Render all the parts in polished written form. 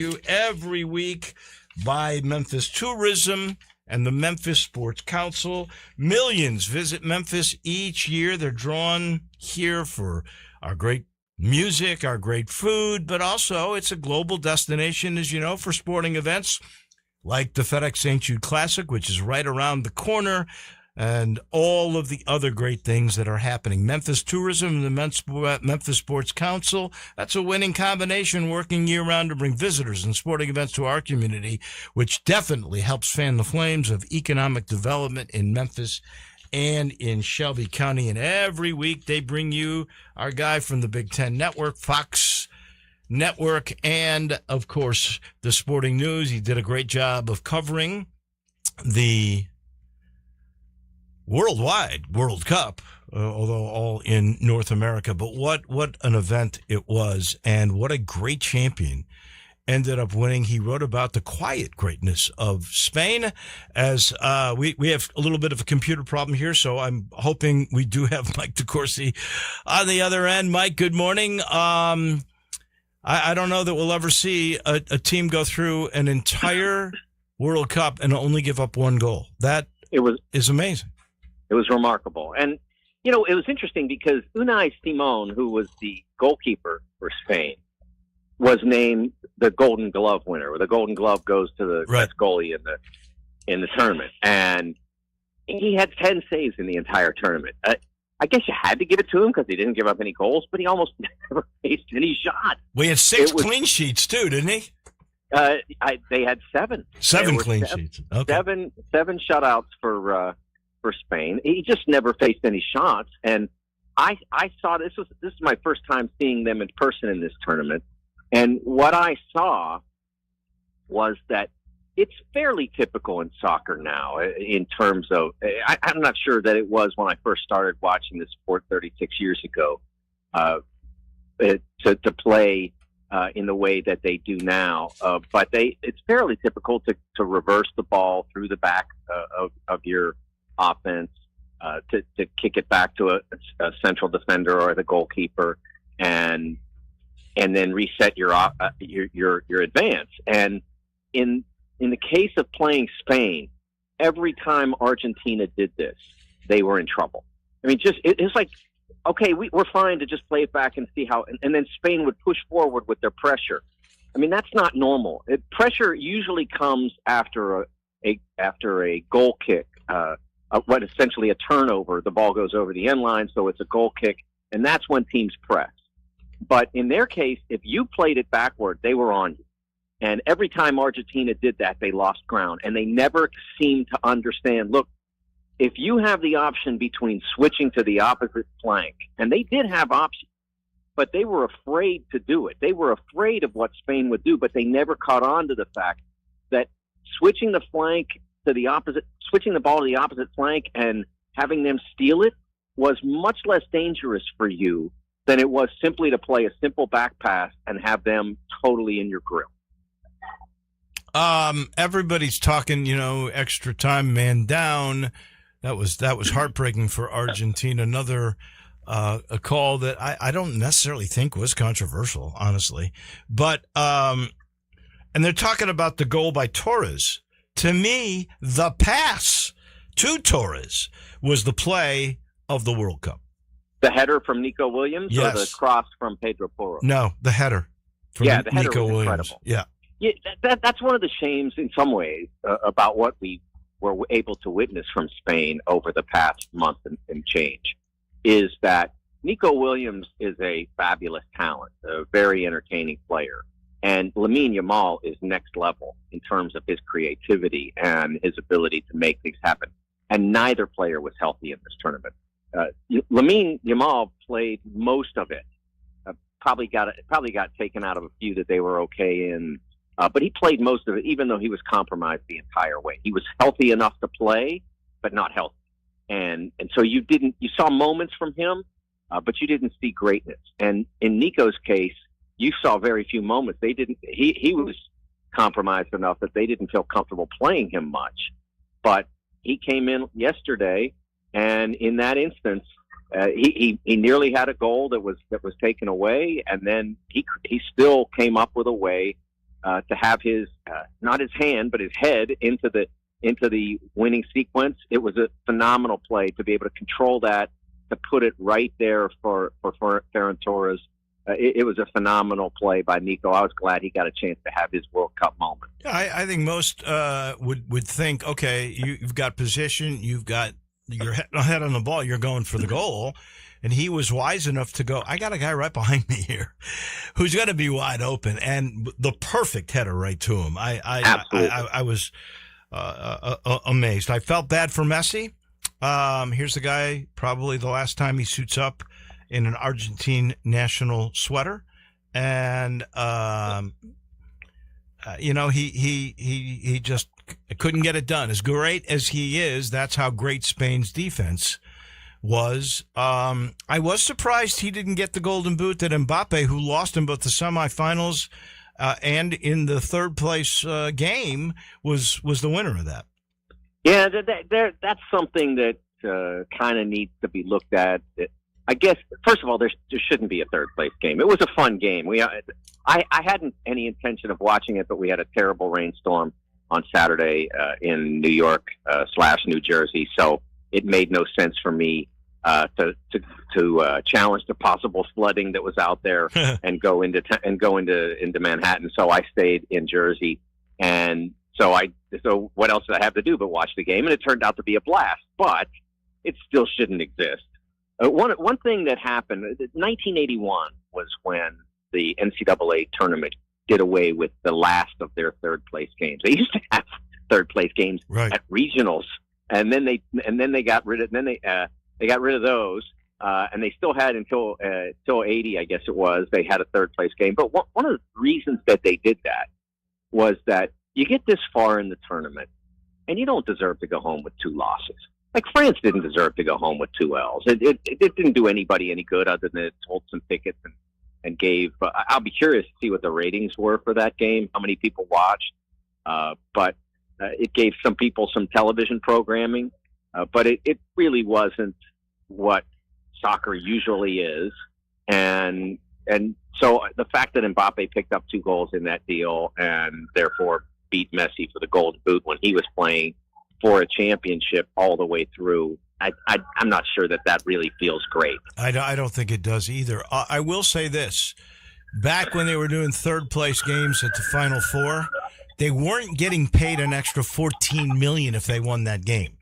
You every week by Memphis Tourism and the Memphis Sports Council. Millions visit Memphis each year. They're drawn here for our great music, our great food, but also it's a global destination, as you know, for sporting events like the FedEx St. Jude Classic, which is right around the corner, and all of the other great things that are happening. Memphis Tourism and the Memphis Sports Council, that's a winning combination, working year-round to bring visitors and sporting events to our community, which definitely helps fan the flames of economic development in Memphis and in Shelby County. And every week they bring you our guy from the Big Ten Network, Fox Network, and, of course, the Sporting News. He did a great job of covering the worldwide World Cup, although all in North America. But what an event it was, and what a great champion ended up winning. He wrote about the quiet greatness of Spain. As we have a little bit of a computer problem here, so I'm hoping we do have Mike DeCourcy on the other end. Mike, good morning. I don't know that we'll ever see a team go through an entire World Cup and only give up one goal. That is amazing. It was remarkable. And, you know, it was interesting because Unai Simon, who was the goalkeeper for Spain, was named the Golden Glove winner. The Golden Glove goes to the best goalie in the tournament. And he had 10 saves in the entire tournament. I guess you had to give it to him because he didn't give up any goals, but he almost never faced any shots. We had six clean sheets, too, didn't he? They had seven. Seven clean sheets. Okay. Seven shutouts for Spain. He just never faced any shots. And I saw this is my first time seeing them in person in this tournament. And what I saw was that it's fairly typical in soccer now in terms of, I'm not sure that it was when I first started watching the sport 36 years ago, to play in the way that they do now. But it's fairly typical to reverse the ball through the back of your offense, to kick it back to a central defender or the goalkeeper, and then reset your advance. And in the case of playing Spain, every time Argentina did this, they were in trouble. I mean, it's like, okay, we're fine to just play it back and see how, and then Spain would push forward with their pressure. I mean, that's not normal. Pressure usually comes after a goal kick, what essentially a turnover. The ball goes over the end line, so it's a goal kick, and that's when teams press. But in their case, if you played it backward, they were on you. And every time Argentina did that, they lost ground. And they never seemed to understand, look, if you have the option between switching to the opposite flank, and they did have options, but they were afraid to do it. They were afraid of what Spain would do, but they never caught on to the fact that switching the ball to the opposite flank and having them steal it was much less dangerous for you than it was simply to play a simple back pass and have them totally in your grill. Everybody's talking, extra time, man down. That was heartbreaking for Argentina. Another a call that I don't necessarily think was controversial, honestly. But and they're talking about the goal by Torres. To me, the pass to Torres was the play of the World Cup. The header from Nico Williams, yes, or the cross from Pedro Porro? No, the header from the header Nico was Williams. Incredible. Yeah. Yeah, that's one of the shames in some ways about what we were able to witness from Spain over the past month and change, is that Nico Williams is a fabulous talent, a very entertaining player. And Lamine Yamal is next level in terms of his creativity and his ability to make things happen. And neither player was healthy in this tournament. Lamine Yamal played most of it. Probably got taken out of a few that they were okay in. But he played most of it, even though he was compromised the entire way. He was healthy enough to play, but not healthy. And so you saw moments from him, but you didn't see greatness. And in Nico's case, you saw very few moments. He was compromised enough that they didn't feel comfortable playing him much. But he came in yesterday, and in that instance, he nearly had a goal that was taken away, and then he still came up with a way to have his not his hand but his head into the winning sequence. It was a phenomenal play to be able to control that, to put it right there for Ferran Torres. It was a phenomenal play by Nico. I was glad he got a chance to have his World Cup moment. I think most would think, okay, you've got position, you've got your head on the ball, you're going for the goal. And he was wise enough to go, I got a guy right behind me here who's going to be wide open. And the perfect header right to him. I was amazed. I felt bad for Messi. Here's the guy, probably the last time he suits up in an Argentine national sweater. And, he just couldn't get it done. As great as he is, that's how great Spain's defense was. I was surprised he didn't get the golden boot that Mbappe, who lost in both the semifinals and in the third place game, was the winner of that. Yeah, that's something that kind of needs to be looked at. I guess, first of all, there shouldn't be a third place game. It was a fun game. I hadn't any intention of watching it, but we had a terrible rainstorm on Saturday in New York / New Jersey, so it made no sense for me to challenge the possible flooding that was out there and go into Manhattan. So I stayed in Jersey, and so what else did I have to do but watch the game? And it turned out to be a blast, but it still shouldn't exist. One thing that happened, 1981 was when the NCAA tournament did away with the last of their third place games. They used to have third place games at regionals. And then they got rid of they got rid of those, and they still had until 80, I guess it was. They had a third place game. But one of the reasons that they did that was that you get this far in the tournament, and you don't deserve to go home with 2 losses. Like France didn't deserve to go home with 2 L's. It didn't do anybody any good other than it sold some tickets and gave. I'll be curious to see what the ratings were for that game, how many people watched, but. It gave some people some television programming, but it really wasn't what soccer usually is. And so the fact that Mbappe picked up 2 goals in that deal and therefore beat Messi for the Golden Boot when he was playing for a championship all the way through, I'm not sure that really feels great. I don't think it does either. I will say this. Back when they were doing third place games at the Final Four, they weren't getting paid an extra $14 million if they won that game.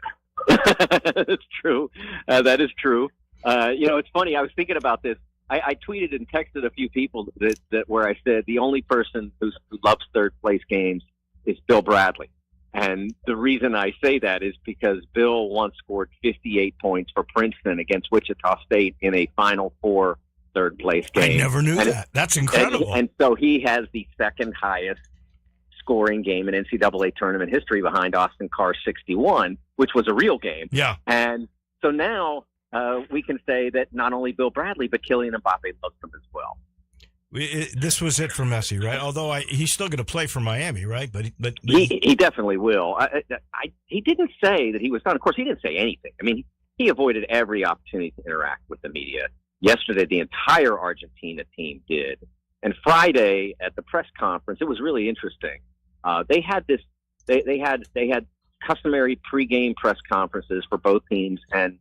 That's true. That is true. It's funny. I was thinking about this. I tweeted and texted a few people that where I said the only person who loves third place games is Bill Bradley. And the reason I say that is because Bill once scored 58 points for Princeton against Wichita State in a Final Four third place game. I never knew that. That's incredible. And so he has the second highest scoring game in NCAA tournament history behind Austin Carr's 61, which was a real game. Yeah. And so now we can say that not only Bill Bradley, but Kylian Mbappe loves him as well. This was it for Messi, right? Although he's still going to play for Miami, right? But he definitely will. He didn't say that he was done. Of course, he didn't say anything. I mean, he avoided every opportunity to interact with the media. Yesterday, the entire Argentina team did. And Friday at the press conference, it was really interesting. They had this. They had customary pregame press conferences for both teams, and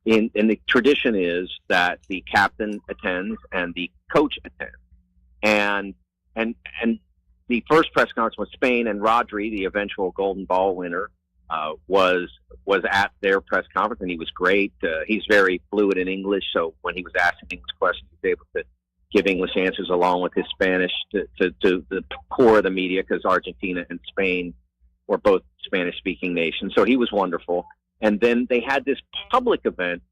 the tradition is that the captain attends and the coach attends. And the first press conference was Spain, and Rodri, the eventual Golden Ball winner, was at their press conference, and he was great. He's very fluid in English, so when he was asking English questions, he was able to give English answers along with his Spanish to the core of the media, because Argentina and Spain were both Spanish-speaking nations. So he was wonderful. And then they had this public event,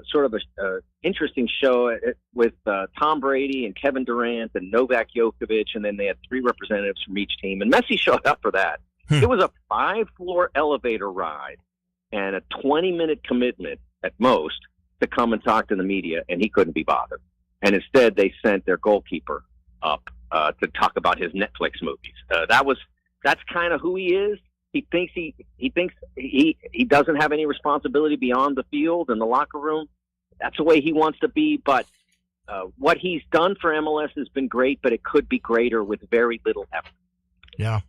sort of a interesting show with Tom Brady and Kevin Durant and Novak Djokovic, and then they had 3 representatives from each team. And Messi showed up for that. It was a 5-floor elevator ride and a 20-minute commitment at most to come and talk to the media, and he couldn't be bothered. And instead, they sent their goalkeeper up to talk about his Netflix movies. That's kind of who he is. He thinks he doesn't have any responsibility beyond the field and the locker room. That's the way he wants to be. But what he's done for MLS has been great, but it could be greater with very little effort. Yeah.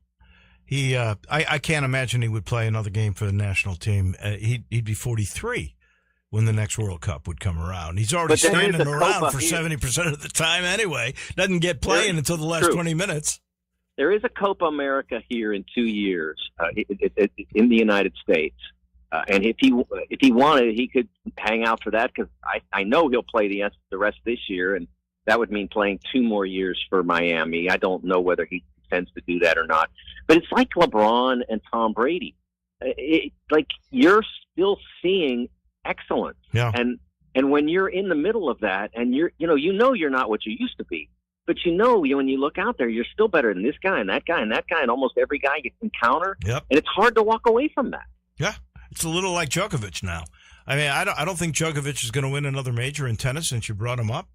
I can't imagine he would play another game for the national team. He'd be 43 when the next World Cup would come around. He's already standing around for 70% of the time anyway. Doesn't get playing until the last 20 minutes. There is a Copa America here in 2 years in the United States. And if he wanted, he could hang out for that, because I know he'll play the rest of this year, and that would mean playing 2 more years for Miami. I don't know whether he intends to do that or not. But it's like LeBron and Tom Brady. Like, you're still seeing excellence. Yeah. And when you're in the middle of that, and you're not what you used to be, but when you look out there, you're still better than this guy and that guy and that guy and almost every guy you encounter. Yep. And it's hard to walk away from that. Yeah. It's a little like Djokovic now. I mean, I don't think Djokovic is going to win another major in tennis since you brought him up.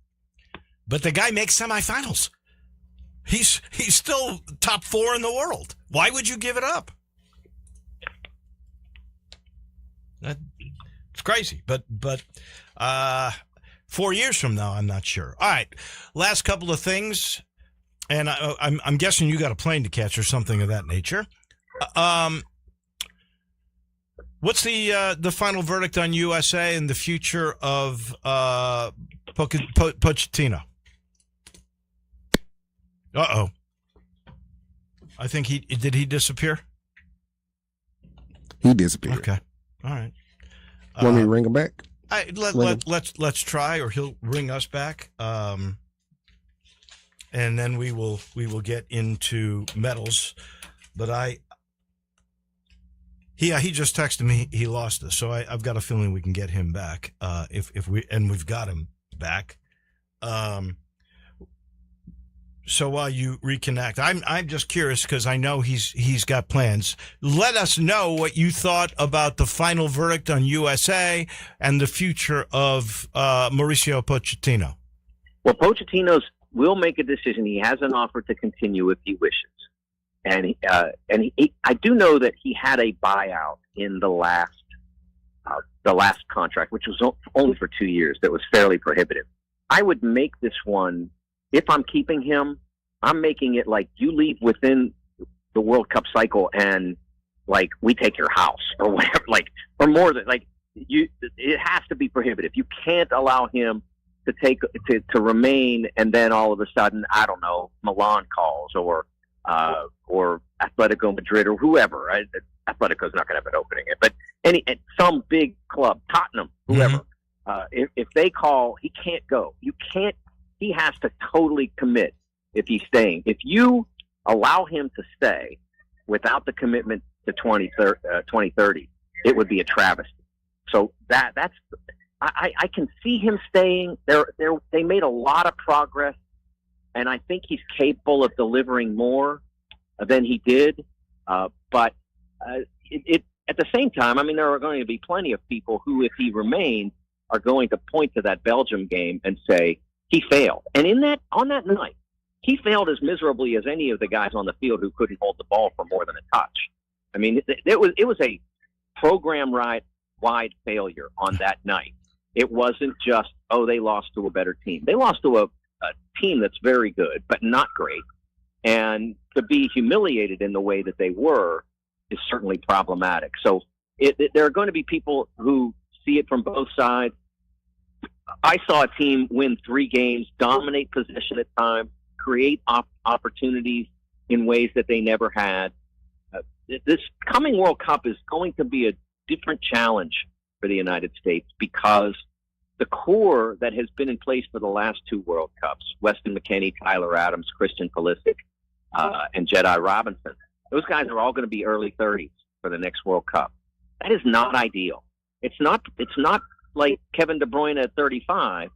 But the guy makes semifinals. He's still top 4 in the world. Why would you give it up? It's crazy. But 4 years from now, I'm not sure. All right, last couple of things, and I'm guessing you got a plane to catch or something of that nature. What's the final verdict on USA and the future of Pochettino? Uh-oh. I think did he disappear? He disappeared. Okay. All right. Want me to ring him back? Let's try, or he'll ring us back. And then we will get into medals. But he just texted me he lost us, so I've got a feeling we can get him back. If we've got him back. So while you reconnect, I'm just curious, because I know he's got plans. Let us know what you thought about the final verdict on USA and the future of Mauricio Pochettino. Well, Pochettino will make a decision. He has an offer to continue if he wishes, and I do know that he had a buyout in the last contract, which was only for 2 years. That was fairly prohibitive. I would make this one. If I'm keeping him, I'm making it like you leave within the World Cup cycle and like we take your house or whatever, or more than it has to be prohibitive. You can't allow him to remain, and then all of a sudden, I don't know, Milan calls or Atletico Madrid or whoever. Right? Atletico's not going to have an opening, but some big club, Tottenham, whoever. Mm-hmm. If they call, he can't go. You can't. He has to totally commit if he's staying. If you allow him to stay without the commitment to 2030, it would be a travesty. So that's I can see him staying. They made a lot of progress, and I think he's capable of delivering more than he did. But at the same time, I mean, there are going to be plenty of people who, if he remains, are going to point to that Belgium game and say, he failed. And on that night, he failed as miserably as any of the guys on the field who couldn't hold the ball for more than a touch. I mean, it was a program-wide failure on that night. It wasn't just, they lost to a better team. They lost to a team that's very good, but not great. And to be humiliated in the way that they were is certainly problematic. So there are going to be people who see it from both sides. I saw a team win 3 games, dominate possession at times, create opportunities in ways that they never had. This coming World Cup is going to be a different challenge for the United States, because the core that has been in place for the last 2 World Cups, Weston McKennie, Tyler Adams, Christian Pulisic, and Jedi Robinson, those guys are all going to be early 30s for the next World Cup. That is not ideal. It's not like Kevin De Bruyne at 35,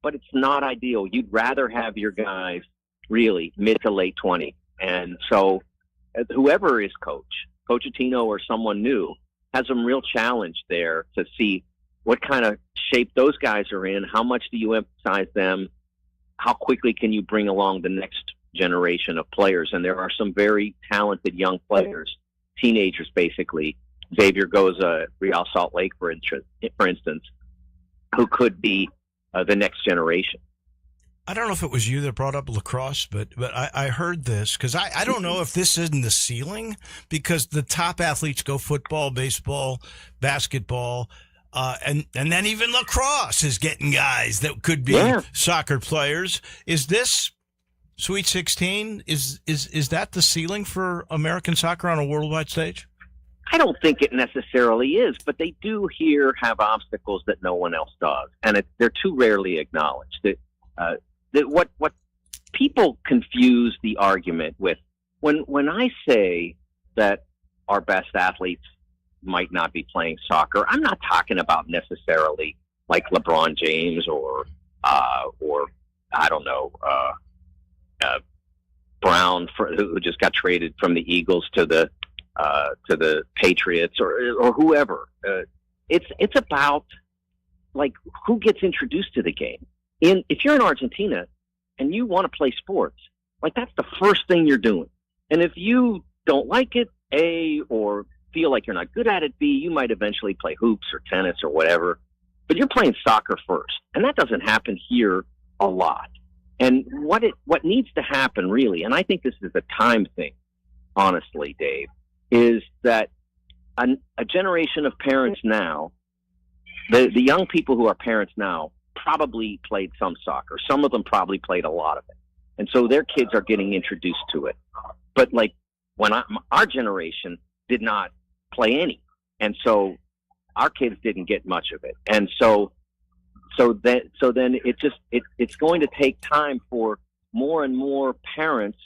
but it's not ideal. You'd rather have your guys really mid to late 20s. And so whoever is coach, Pochettino or someone new, has some real challenge there to see what kind of shape those guys are in. How much do you emphasize them? How quickly can you bring along the next generation of players? And there are some very talented young players, teenagers basically. Xavier Goza, Real Salt Lake, for instance, who could be the next generation. I don't know if it was you that brought up lacrosse, but I heard this because I don't know if this isn't the ceiling because the top athletes go football, baseball, basketball, and then even lacrosse is getting guys that could be soccer players. Is this Sweet 16? Is that the ceiling for American soccer on a worldwide stage? I don't think it necessarily is, but they do here have obstacles that no one else does, and they're too rarely acknowledged. What people confuse the argument with when I say that our best athletes might not be playing soccer, I'm not talking about necessarily like LeBron James or I don't know Brown who just got traded from the Eagles to the Patriots or whoever. It's about like who gets introduced to the game. If you're in Argentina and you want to play sports, like that's the first thing you're doing. And if you don't like it, A, or feel like you're not good at it, B, you might eventually play hoops or tennis or whatever. But you're playing soccer first. And that doesn't happen here a lot. And what needs to happen really, and I think this is a time thing, honestly, Dave, is that a generation of parents now, the young people who are parents now, probably played some soccer. Some of them probably played a lot of it. And so their kids are getting introduced to it. But like when our generation did not play any. And so our kids didn't get much of it. And so then it's going to take time for more and more parents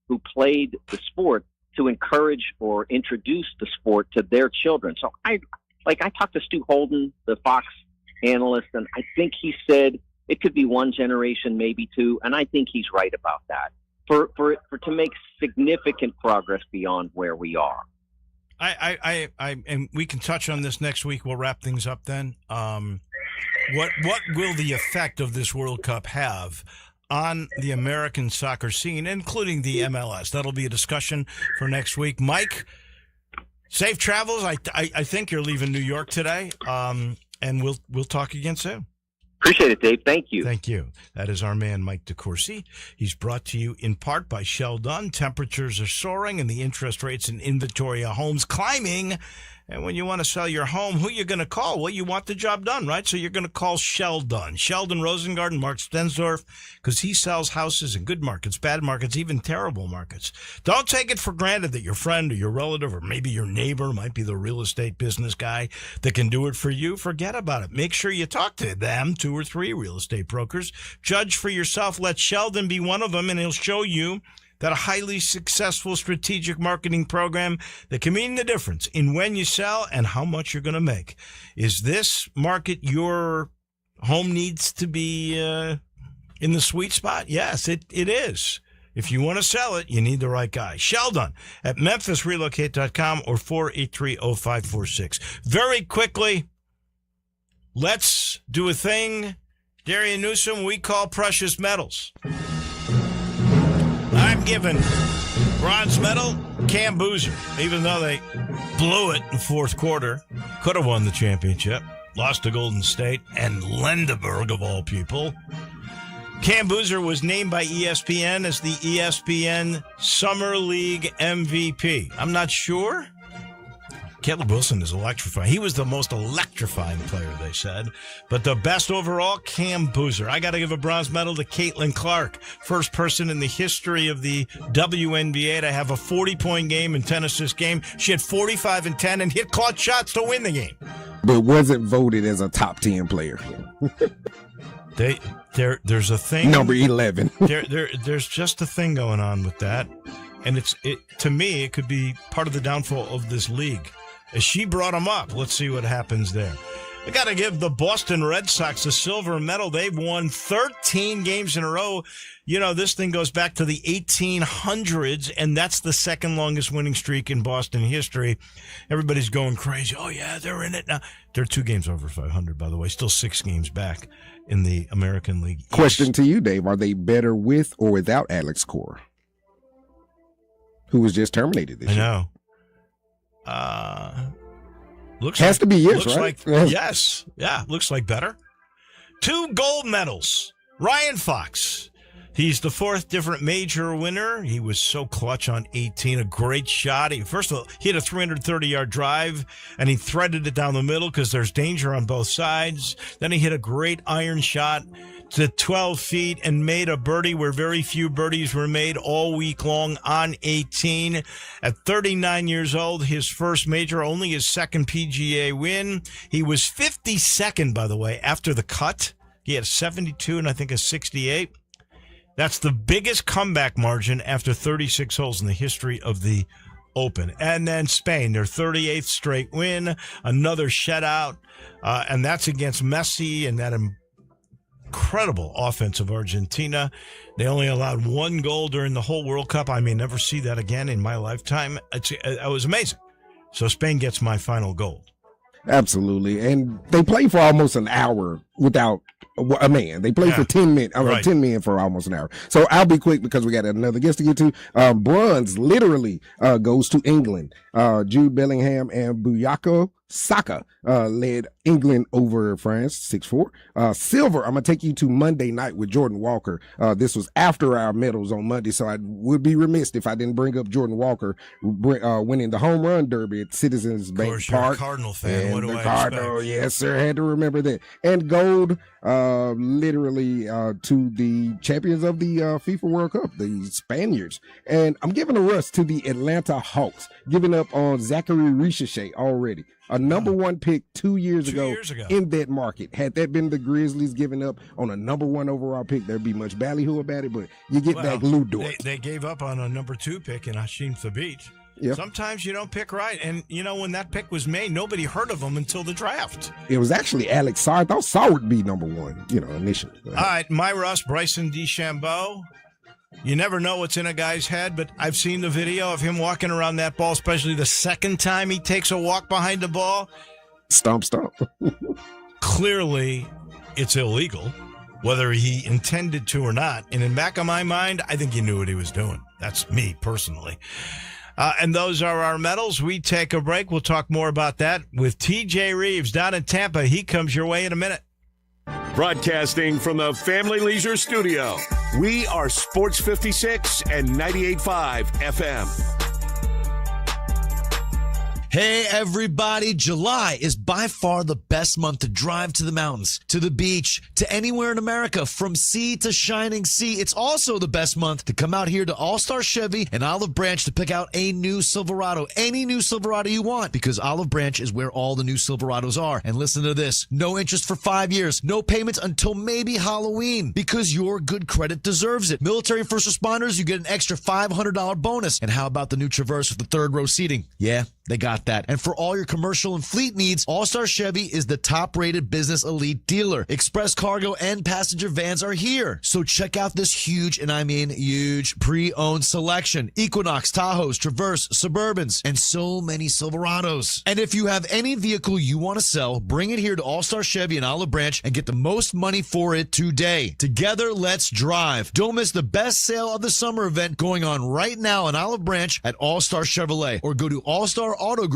who played the sport to encourage or introduce the sport to their children. So I talked to Stu Holden, the Fox analyst, and I think he said it could be one generation, maybe two, and I think he's right about that. For to make significant progress beyond where we are. And we can touch on this next week. We'll wrap things up then. What will the effect of this World Cup have on the American soccer scene, including the MLS? That'll be a discussion for next week. Mike, safe travels. I think you're leaving New York today. And we'll talk again soon. Appreciate it, Dave. Thank you. Thank you. That is our man, Mike DeCourcy. He's brought to you in part by Sheldon. Temperatures are soaring and the interest rates and inventory of homes climbing. And when you want to sell your home, who are you going to call? Well, you want the job done, right? So you're going to call Sheldon. Sheldon Rosengarten, Mark Stensdorf, because he sells houses in good markets, bad markets, even terrible markets. Don't take it for granted that your friend or your relative or maybe your neighbor might be the real estate business guy that can do it for you. Forget about it. Make sure you talk to them, 2 or 3 real estate brokers. Judge for yourself. Let Sheldon be one of them, and he'll show you that a highly successful strategic marketing program that can mean the difference in when you sell and how much you're going to make. Is this market your home needs to be in the sweet spot? Yes, it is. If you want to sell it, you need the right guy. Sheldon at memphisrelocate.com or 483-0546. Very quickly, let's do a thing, Darian Newsom, we call precious metals. I'm giving bronze medal Cam Boozer, even though they blew it in the fourth quarter. Could have won the championship. Lost to Golden State and Lindeberg, of all people. Cam Boozer was named by ESPN as the ESPN Summer League MVP. I'm not sure. Caleb Wilson is electrifying. He was the most electrifying player, they said. But the best overall, Cam Boozer. I got to give a bronze medal to Caitlin Clark. First person in the history of the WNBA to have a 40-point game in tennis this game. She had 45 and 10 and hit clutch shots to win the game. But wasn't voted as a top 10 player. There's a thing. Number 11. There's just a thing going on with that. And to me, it could be part of the downfall of this league. As she brought him up, let's see what happens there. I got to give the Boston Red Sox a silver medal. They've won 13 games in a row. You know, this thing goes back to the 1800s, and that's the second longest winning streak in Boston history. Everybody's going crazy. Oh, yeah, they're in it now. They're 2 games over 500, by the way. Still 6 games back in the American League East. Question to you, Dave. Are they better with or without Alex Cora, who was just terminated this year? I know. Has to be yes, looks right? Like, yes. Yeah, looks like better. 2 gold medals Ryan Fox. He's the fourth different major winner. He was so clutch on 18. A great shot. First of all, he had a 330-yard drive, and he threaded it down the middle because there's danger on both sides. Then he hit a great iron shot to 12 feet and made a birdie where very few birdies were made all week long on 18. At 39 years old, his first major, only his second PGA win. He was 52nd, by the way, after the cut. He had a 72 and I think a 68. That's the biggest comeback margin after 36 holes in the history of the Open. And then Spain, their 38th straight win, another shutout, and that's against Messi and that incredible offense of Argentina. They only allowed one goal during the whole World Cup. I may never see that again in my lifetime. It was amazing. So Spain gets my final gold. Absolutely. And they played for almost an hour without a man. They played for 10 minutes, right. 10 men for almost an hour. So I'll be quick because we got another guest to get to. Bronze literally goes to England. Jude Bellingham and Bukayo Saka led England over France 6-4. Silver, I'm going to take you to Monday night with Jordan Walker. This was after our medals on Monday, so I would be remiss if I didn't bring up Jordan Walker winning the home run derby at Citizens Bank Park. You're a Cardinal fan. What do I Cardinal, expect? yes, sir. Had to remember that. And gold, literally to the champions of the FIFA World Cup, the Spaniards. And I'm giving a rush to the Atlanta Hawks, giving up on Zachary Ricochet already. A number one pick 2 years ago in that market. Had that been the Grizzlies giving up on a number one overall pick, there'd be much ballyhoo about it, but you get back Lou Dort. They gave up on a number two pick in Hashim Thabit. Yep. Sometimes you don't pick right. And, when that pick was made, nobody heard of him until the draft. It was actually Alex Sarr. I thought Sarr would be number one, initially. All right, my Russ, Bryson DeChambeau. You never know what's in a guy's head, but I've seen the video of him walking around that ball, especially the second time he takes a walk behind the ball. Stomp. Clearly, it's illegal, whether he intended to or not. And in the back of my mind, I think he knew what he was doing. That's me, personally. And those are our medals. We take a break. We'll talk more about that with TJ Reeves down in Tampa. He comes your way in a minute. Broadcasting from the Family Leisure Studio, we are Sports 56 and 98.5 FM. Hey, everybody. July is by far the best month to drive to the mountains, to the beach, to anywhere in America, from sea to shining sea. It's also the best month to come out here to All-Star Chevy and Olive Branch to pick out a new Silverado, any new Silverado you want, because Olive Branch is where all the new Silverados are. And listen to this. No interest for 5 years, no payments until maybe Halloween, because your good credit deserves it. Military and first responders, you get an extra $500 bonus. And how about the new Traverse with the third row seating? Yeah, they got that. And for all your commercial and fleet needs, All-Star Chevy is the top-rated business elite dealer. Express cargo and passenger vans are here. So check out this huge, and I mean huge, pre-owned selection. Equinox, Tahoes, Traverse, Suburbans, and so many Silverados. And if you have any vehicle you want to sell, bring it here to All-Star Chevy and Olive Branch and get the most money for it today. Together, let's drive. Don't miss the best sale of the summer event going on right now in Olive Branch at All-Star Chevrolet, or go to allstarautogroup.com.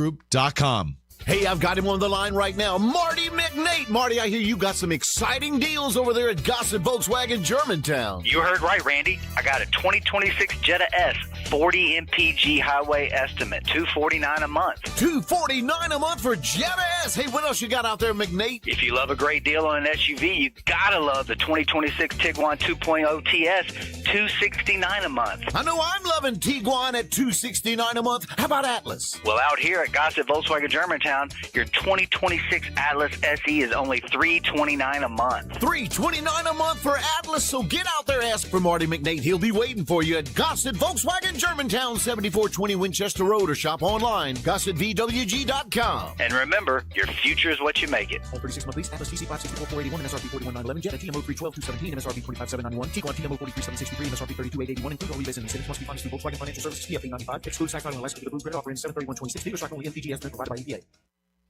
Hey, I've got him on the line right now. Marty McNate. Marty, I hear you got some exciting deals over there at Gossett Volkswagen Germantown. You heard right, Randy. I got a 2026 Jetta S, 40 MPG highway estimate, $249 a month. $249 a month for Jetta S. Hey, what else you got out there, McNate? If you love a great deal on an SUV, you gotta love the 2026 Tiguan 2.0 TS, $269 a month. I know I'm loving Tiguan at $269 a month. How about Atlas? Well, out here at Gossett Volkswagen Germantown, your 2026 Atlas SE is only $329 a month. $329 a month for Atlas, so get out there, ask for Marty McNate. He'll be waiting for you at Gossett Volkswagen Germantown, 7420 Winchester Road, or shop online, GossettVWG.com. And remember, your future is what you make it. All 36-month lease, Atlas TC 564,481, MSRP 41,911, Jetta TMO 312,217, MSRP 25,791, Tiguan TMO 43,763, MSRP 32,881, include all rebates and incentives, must be financed through Volkswagen Financial Services, PFA 95, exclude tax filing and license to the Blue Grid, offering 73126, dealer stock only, MPG estimate provided by EPA.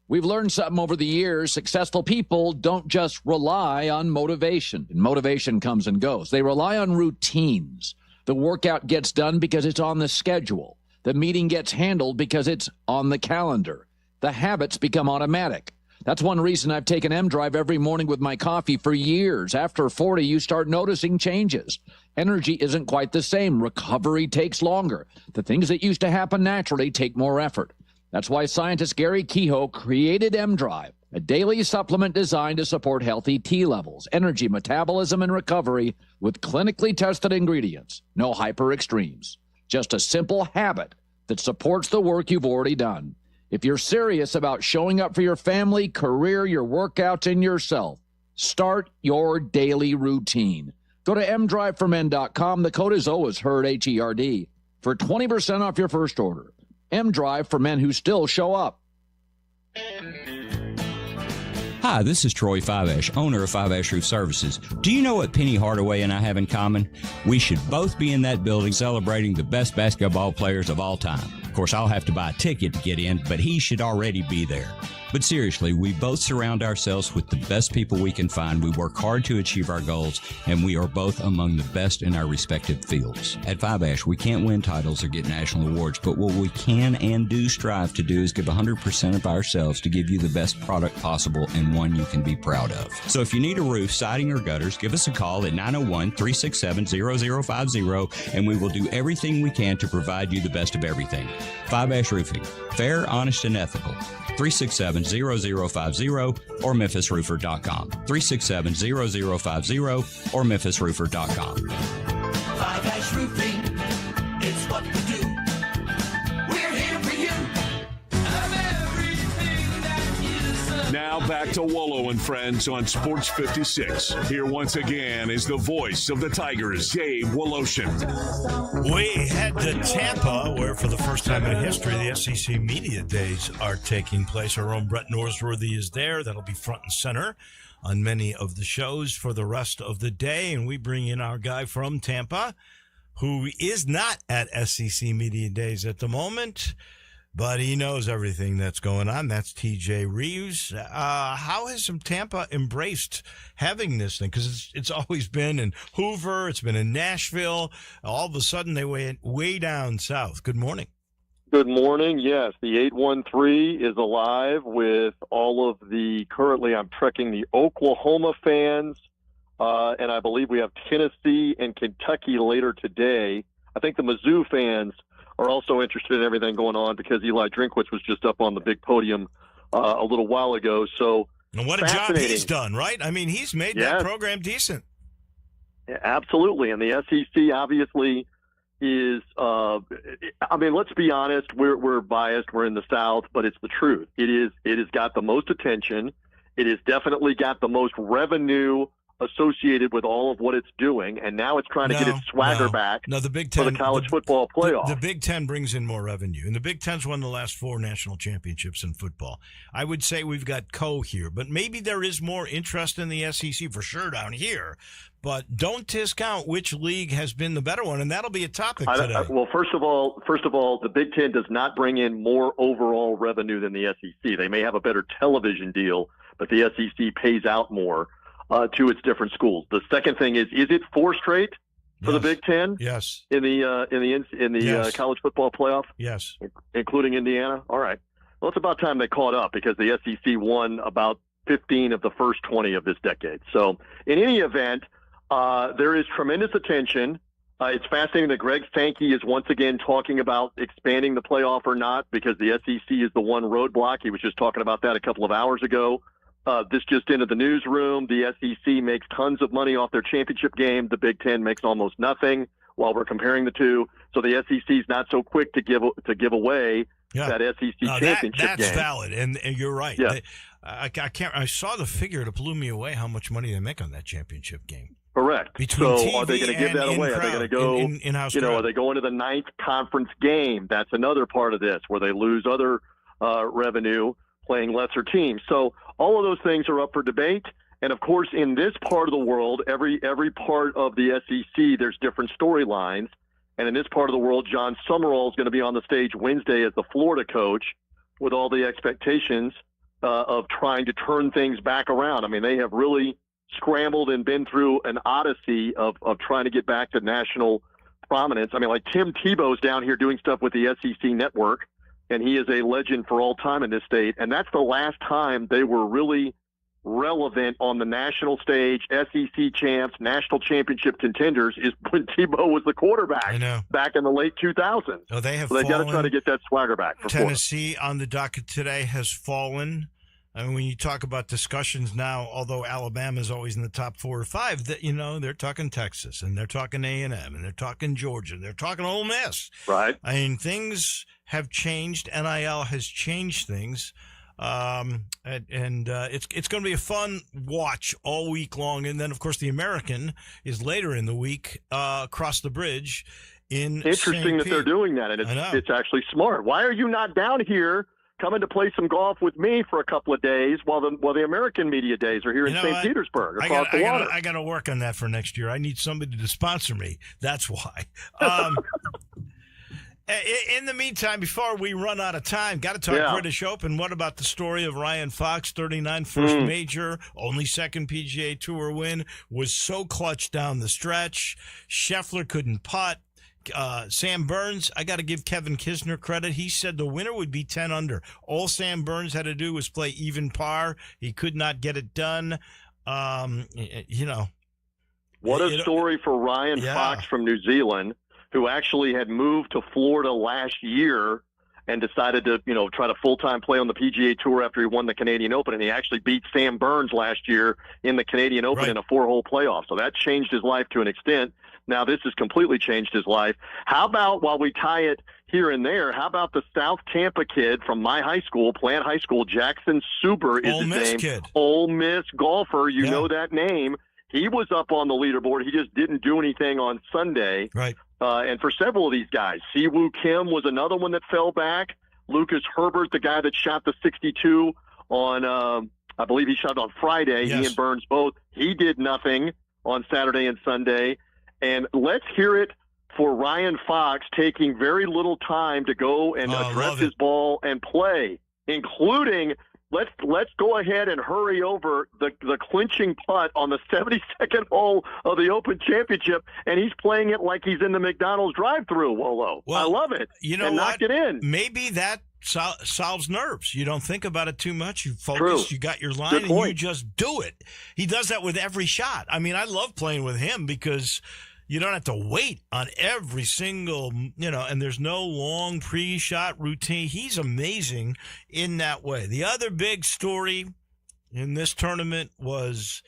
We've learned something over the years. Successful people don't just rely on motivation. And motivation comes and goes. They rely on routines. The workout gets done because it's on the schedule. The meeting gets handled because it's on the calendar. The habits become automatic. That's one reason I've taken M-Drive every morning with my coffee for years. After 40, you start noticing changes. Energy isn't quite the same. Recovery takes longer. The things that used to happen naturally take more effort. That's why scientist Gary Kehoe created M-Drive, a daily supplement designed to support healthy T levels, energy, metabolism, and recovery with clinically tested ingredients. No hyper extremes. Just a simple habit that supports the work you've already done. If you're serious about showing up for your family, career, your workouts, and yourself, start your daily routine. Go to mdriveformen.com. The code is always HERD, H-E-R-D, for 20% off your first order. M-Drive for men who still show up. Hi, this is Troy Fiveash, owner of Fiveash Roof Services. Do you know what Penny Hardaway and I have in common? We should both be in that building celebrating the best basketball players of all time. Of course, I'll have to buy a ticket to get in, but he should already be there. But seriously, we both surround ourselves with the best people we can find. We work hard to achieve our goals, and we are both among the best in our respective fields. At Fiveash, we can't win titles or get national awards, but what we can and do strive to do is give 100% of ourselves to give you the best product possible and one you can be proud of. So if you need a roof, siding, or gutters, give us a call at 901-367-0050, and we will do everything we can to provide you the best of everything. Fiveash Roofing. Fair, honest, and ethical. 367-0050 or memphisroofer.com. 367-0050 or memphisroofer.com. Fiveash Roofing, it's what we do. We're here for you. I'm everything that is. Now back to Wolo and Friends on Sports 56. Here once again is the voice of the Tigers, Gabe Woloshin. We head to Tampa, where for the first time in history, the SEC Media Days are taking place. Our own Brett Norsworthy is there. That'll be front and center on many of the shows for the rest of the day. And we bring in our guy from Tampa, who is not at SEC Media Days at the moment, but he knows everything that's going on. That's TJ Reeves. How has Tampa embraced having this thing? Because it's always been in Hoover. It's been in Nashville. All of a sudden, they went way down south. Good morning. Good morning. Yes, the 813 is alive with all of the, currently I'm trekking the Oklahoma fans, and I believe we have Tennessee and Kentucky later today. I think the Mizzou fans are also interested in everything going on because Eli Drinkwitz was just up on the big podium a little while ago. So, and what a job he's done, right? I mean, he's made that program decent. Yeah, absolutely. And the SEC obviously is, I mean, let's be honest, we're biased. We're in the South, but it's the truth. It has got the most attention. It has definitely got the most revenue associated with all of what it's doing, and now it's trying to get its swagger back the Big Ten, for the college football playoff. The Big Ten brings in more revenue, and the Big Ten's won the last 4 national championships in football. I would say we've got here, but maybe there is more interest in the SEC for sure down here, but don't discount which league has been the better one, and that'll be a topic today. Well, first of all, the Big Ten does not bring in more overall revenue than the SEC. They may have a better television deal, but the SEC pays out more to its different schools. The second thing is it 4 straight for the Big Ten? Yes. In the college football playoff? Yes. Including Indiana? All right. Well, it's about time they caught up because the SEC won about 15 of the first 20 of this decade. So in any event, there is tremendous attention. It's fascinating that Greg Sankey is once again talking about expanding the playoff or not because the SEC is the one roadblock. He was just talking about that a couple of hours ago. This just into the newsroom. The SEC makes tons of money off their championship game. The Big Ten makes almost nothing while we're comparing the two. So the SEC is not so quick to give away that SEC championship game. That's valid, and you're right. Yeah. I saw the figure. It blew me away how much money they make on that championship game. Correct. Between so TV are they going to give that away? Are they going to go in-house? Are they going to the 9th conference game? That's another part of this where they lose other revenue playing lesser teams. So all of those things are up for debate. And of course, in this part of the world, every part of the SEC, there's different storylines. And in this part of the world, John Summerall is going to be on the stage Wednesday as the Florida coach with all the expectations of trying to turn things back around. I mean, they have really scrambled and been through an odyssey of trying to get back to national prominence. I mean, like Tim Tebow's down here doing stuff with the SEC network. and he is a legend for all time in this state. And that's the last time they were really relevant on the national stage, SEC champs, national championship contenders, is when Tebow was the quarterback. I know. Back in the late 2000s. Oh, they have So they got to fallen. try to get that swagger back. For Florida. Tennessee on the docket today has fallen. I mean, when you talk about discussions now, although Alabama is always in the top 4 or 5, that they're talking Texas and they're talking A&M and they're talking Georgia, they're talking Ole Miss. Right. I mean, things have changed. NIL has changed things. It's going to be a fun watch all week long. And then, of course, the American is later in the week across the bridge in Interesting St. that they're Pete. doing that, and it's actually smart. Why are you not down here coming to play some golf with me for a couple of days while the American media days are here in St. Petersburg across the water? I got to work on that for next year. I need somebody to sponsor me. That's why. In the meantime, before we run out of time, got to talk British Open. What about the story of Ryan Fox, 39, first major, only second PGA Tour win, was so clutch down the stretch. Scheffler couldn't putt. Sam Burns, I got to give Kevin Kisner credit. He said the winner would be 10 under. All Sam Burns had to do was play even par. He could not get it done. What a story for Ryan Fox from New Zealand, who actually had moved to Florida last year and decided to, try to full-time play on the PGA Tour after he won the Canadian Open. And he actually beat Sam Burns last year in the Canadian Open in a 4-hole playoff. So that changed his life to an extent. Now this has completely changed his life. How about, while we tie it here and there, how about the South Tampa kid from my high school, Plant High School, Jackson Suber is Ole his Miss name. kid. Ole Miss golfer, you know that name. He was up on the leaderboard. He just didn't do anything on Sunday. Right. And for several of these guys, Siwoo Kim was another one that fell back. Lucas Herbert, the guy that shot the 62 on, I believe he shot on Friday. Yes. He and Burns both. He did nothing on Saturday and Sunday. And let's hear it for Ryan Fox taking very little time to go and address his ball and play, including let's go ahead and hurry over the clinching putt on the 72nd hole of the Open Championship, and he's playing it like he's in the McDonald's drive-thru, Wolo. Well, I love it. You know and what? knocked it in. Maybe that solves nerves. You don't think about it too much. You focus, True. you got your line, Good and point. you just do it. He does that with every shot. I mean, I love playing with him because you don't have to wait on every single, and there's no long pre-shot routine. He's amazing in that way. The other big story in this tournament was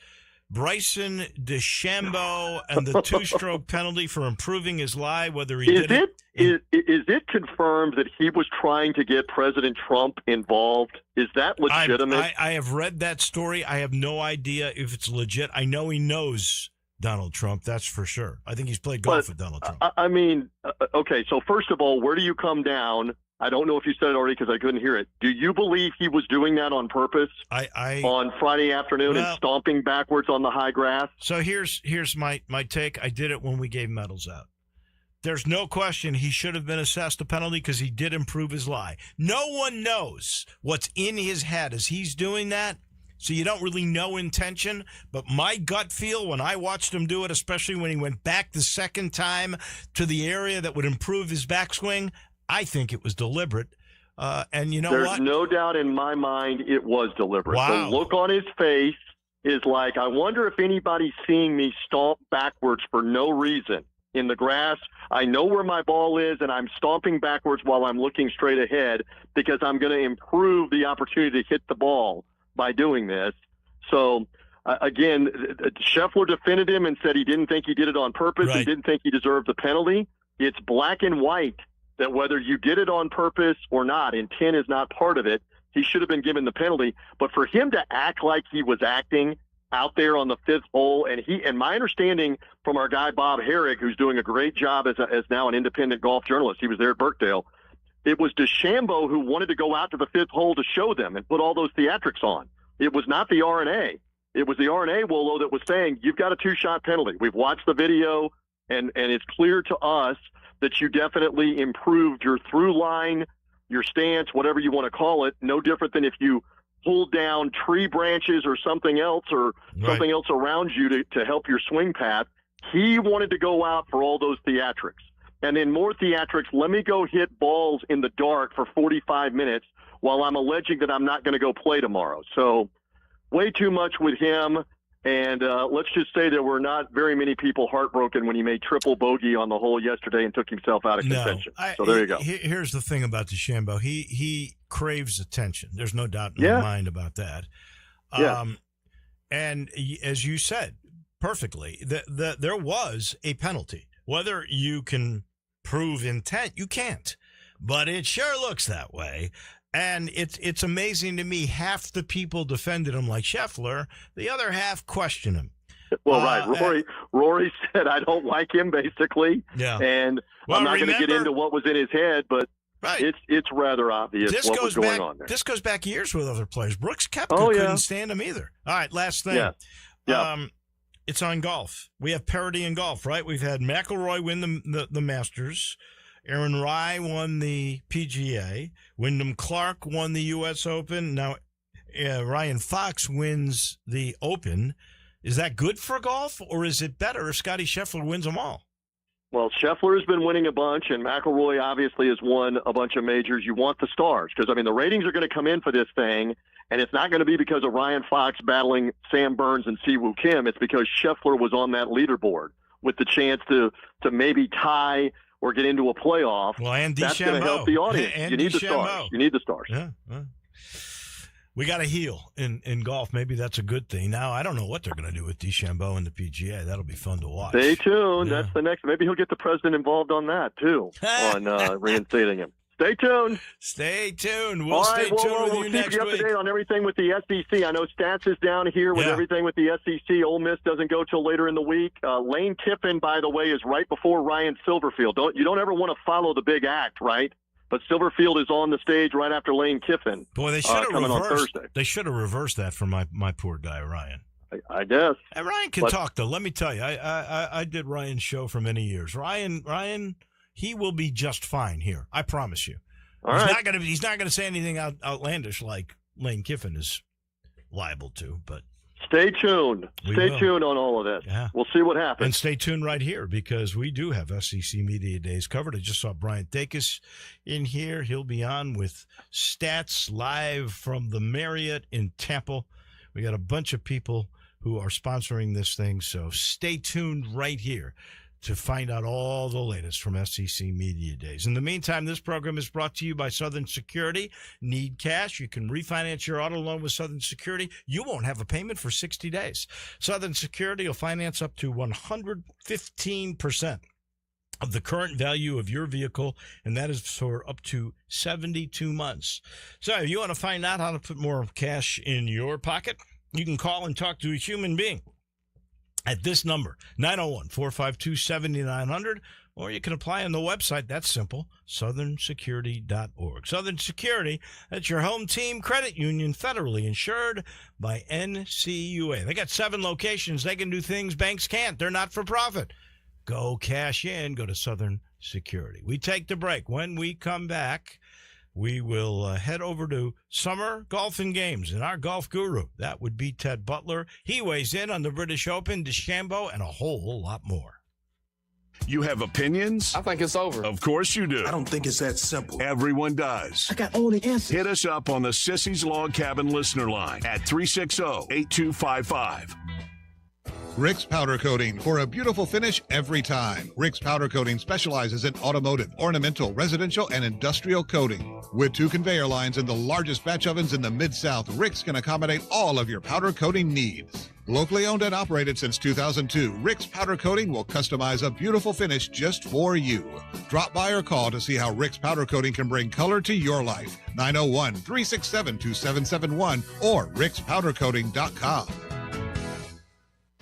Bryson DeChambeau and the two-stroke penalty for improving his lie, whether he did it. Is it confirmed that he was trying to get President Trump involved? Is that legitimate? I have read that story. I have no idea if it's legit. I know he knows Donald Trump, that's for sure. I think he's played golf with Donald Trump. I mean, okay, so first of all, where do you come down? I don't know if you said it already because I couldn't hear it. Do you believe he was doing that on purpose on Friday afternoon and stomping backwards on the high grass? So here's my take. I did it when we gave medals out. There's no question he should have been assessed a penalty because he did improve his lie. No one knows what's in his head as he's doing that. So you don't really know intention, but my gut feel when I watched him do it, especially when he went back the second time to the area that would improve his backswing, I think it was deliberate. And you know There's what? There's no doubt in my mind it was deliberate. Wow. The look on his face is like, I wonder if anybody's seeing me stomp backwards for no reason in the grass. I know where my ball is, and I'm stomping backwards while I'm looking straight ahead because I'm going to improve the opportunity to hit the ball by doing this. So, again, Scheffler defended him and said he didn't think he did it on purpose. Right. He didn't think he deserved the penalty. It's black and white that whether you did it on purpose or not, intent is not part of it. He should have been given the penalty. But for him to act like he was acting out there on the fifth hole, and my understanding from our guy Bob Herrig, who's doing a great job as now an independent golf journalist, he was there at Birkdale, it was DeChambeau who wanted to go out to the fifth hole to show them and put all those theatrics on. It was not the RNA. It was the RNA, Wolo, that was saying, you've got a two-shot penalty. We've watched the video, and it's clear to us that you definitely improved your through line, your stance, whatever you want to call it, no different than if you pulled down tree branches or something else something else around you to help your swing path. He wanted to go out for all those theatrics. and in more theatrics, let me go hit balls in the dark for 45 minutes while I'm alleging that I'm not going to go play tomorrow. So way too much with him. And let's just say there were not very many people heartbroken when he made triple bogey on the hole yesterday and took himself out of contention. So there you go. Here's the thing about DeChambeau. He craves attention. There's no doubt in my mind about that. And as you said perfectly, there was a penalty. Whether you can prove intent, you can't. But it sure looks that way. And it's amazing to me, half the people defended him like Scheffler, the other half question him. Well, right. Rory said, I don't like him, basically. Yeah. And I'm not going to get into what was in his head, but it's rather obvious what was going on there. This goes back years with other players. Brooks Koepka couldn't stand him either. All right, last thing. Yeah. It's on golf. We have parity in golf, right? We've had McIlroy win the Masters. Aaron Rai won the PGA. Wyndham Clark won the U.S. Open. Now, Ryan Fox wins the Open. Is that good for golf, or is it better if Scottie Scheffler wins them all? Well, Scheffler has been winning a bunch, and McIlroy obviously has won a bunch of majors. You want the stars because, the ratings are going to come in for this thing, and it's not going to be because of Ryan Fox battling Sam Burns and Siwoo Kim. It's because Scheffler was on that leaderboard with the chance to maybe tie or get into a playoff. Well, and that's going to help the audience. You need the stars. You need the stars. Yeah. We got a heel in golf. Maybe that's a good thing. Now, I don't know what they're going to do with DeChambeau and the PGA. That'll be fun to watch. Stay tuned. That's the next. Maybe he'll get the president involved on that, too, on reinstating him. Stay tuned. Stay tuned. We'll stay tuned with you next week. We'll keep you up to date on everything with the SEC. I know Stats is down here with everything with the SEC. Ole Miss doesn't go till later in the week. Lane Kiffin, by the way, is right before Ryan Silverfield. You don't ever want to follow the big act, right? But Silverfield is on the stage right after Lane Kiffin. Boy, they should have coming reversed. on Thursday. They should have reversed that for my poor guy Ryan. I guess. And Ryan can talk though. Let me tell you, I did Ryan's show for many years. Ryan, he will be just fine here. I promise you. He's not gonna say anything outlandish like Lane Kiffin is liable to. But stay tuned. Stay tuned on all of this. Yeah. We'll see what happens. And stay tuned right here because we do have SEC Media Days covered. I just saw Brian Dacus in here. He'll be on with Stats live from the Marriott in Tampa. We got a bunch of people who are sponsoring this thing, so stay tuned right here to find out all the latest from SEC Media Days. In the meantime, this program is brought to you by Southern Security. Need cash? You can refinance your auto loan with Southern Security. You won't have a payment for 60 days. Southern Security will finance up to 115% of the current value of your vehicle, and that is for up to 72 months. So if you want to find out how to put more cash in your pocket, you can call and talk to a human being at this number, 901-452-7900, or you can apply on the website. That's simple, southernsecurity.org. Southern Security, that's your home team credit union, federally insured by NCUA. They got 7 locations. They can do things banks can't. They're not for profit. Go cash in. Go to Southern Security. We take the break. When we come back, we will head over to Summer Golf and Games and our golf guru. That would be Ted Butler. He weighs in on the British Open, DeChambeau, and a whole lot more. You have opinions? I think it's over. Of course you do. I don't think it's that simple. Everyone does. I got all the answers. Hit us up on the Sissy's Log Cabin listener line at 360-8255. Rick's Powder Coating for a beautiful finish every time. Rick's Powder Coating specializes in automotive, ornamental, residential, and industrial coating. With 2 conveyor lines and the largest batch ovens in the Mid-South, Rick's can accommodate all of your powder coating needs. Locally owned and operated since 2002, Rick's Powder Coating will customize a beautiful finish just for you. Drop by or call to see how Rick's Powder Coating can bring color to your life. 901-367-2771 or rickspowdercoating.com.